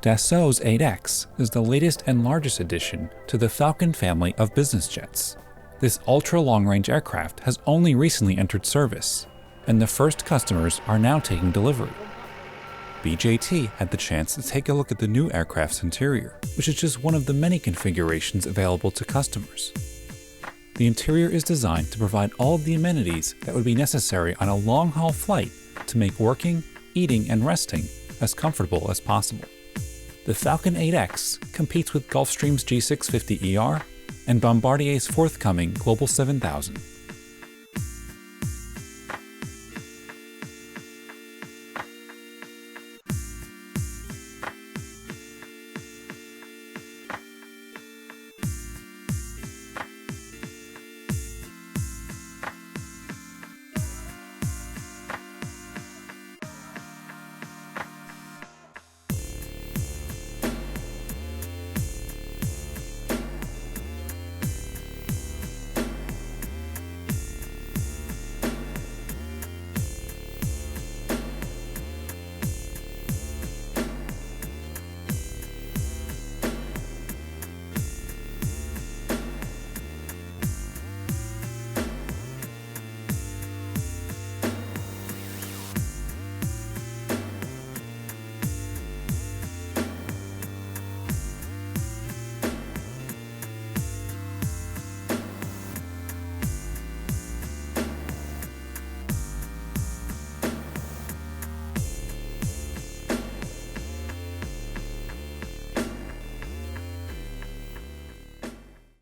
Dassault's 8X is the latest and largest addition to the Falcon family of business jets. This ultra-long-range aircraft has only recently entered service, and the first customers are now taking delivery. BJT had the chance to take a look at the new aircraft's interior, which is just one of the many configurations available to customers. The interior is designed to provide all of the amenities that would be necessary on a long-haul flight to make working, eating, and resting as comfortable as possible. The Falcon 8X competes with Gulfstream's G650ER and Bombardier's forthcoming Global 7000.